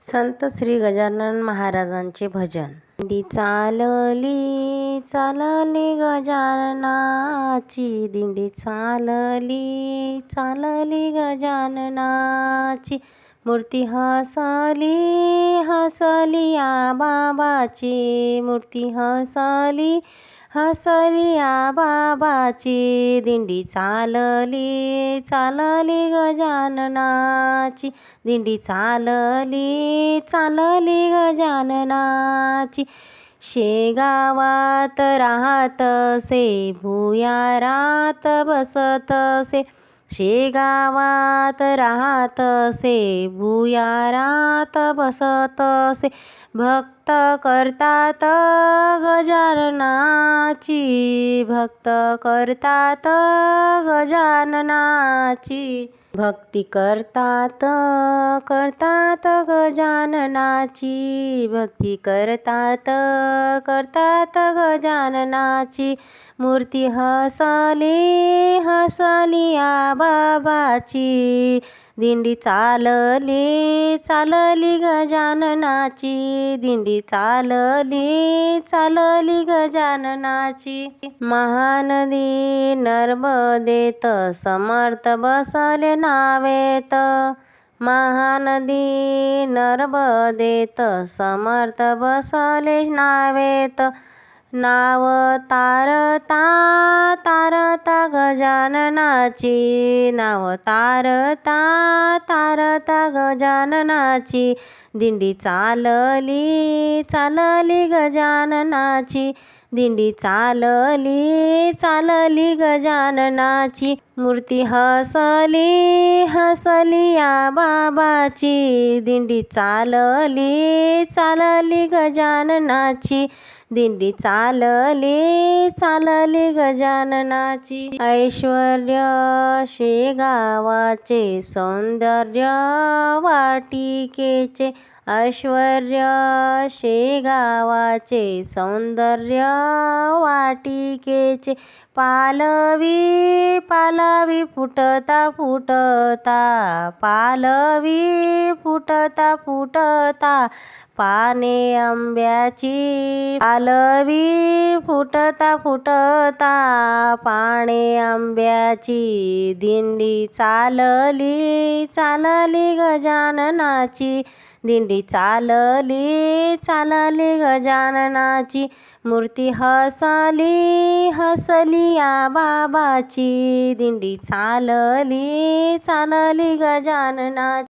संत श्री गजानन महाराजांचे भजन. दिंडी चालली चालली गजाननाची, दिंडी चालली चालली गजाननाची, मूर्ती हसली हसली या बाबाची, मूर्ती हसली हसली या बाबाची, दिंडी चालली चालली गजाननाची, दिंडी चालली चालली गजाननाची. शेगावात राहतसे भुयारात बसतसे, शेगावात राहतसे भुयारात बसतसे, भक्त करतात गजाननाची, भक्त करतात गजाननाची, भक्ती करतात करतात गजाननाची, भक्ती करतात करतात गजाननाची, मूर्ती हसली हसली या बाबाची, दिंडी चालली चालली गजाननाची, दिंडी चालली चालली गजाननाची. महानदी नर्मदेत समर्थ बसले नावेत, महानदी नर्मदेत समर्थ बसले नावेत, नाव तारता तारता गजाननाची, नाव तारता तारता गजाननाची, दिंडी चालली चालली गजाननाची, दिंडी चालली चालली गजाननाची, मूर्ती हसली हसली या बाबाची, दिंडी चालली चालली गजाननाची, दिंडी चालली चालली गजाननाची. ऐश्वर्य शेगावाचे सौंदर्य वाटिकेचे, ऐश्वर्य शेगावाचे सौंदर्य वाटिकेचे, पालवी पालवी फुटता फुटता, पालवी फुटता फुटता, पाने आंब्याची, पालवी फुटता फुटता, पाने आंब्याची, दिंडी चालली चालली गजाननाची, दिंडी चालली चालली गजाननाची, मूर्ती हसली हसली या बाबाची, दिंडी चालली चालली गजाननाची.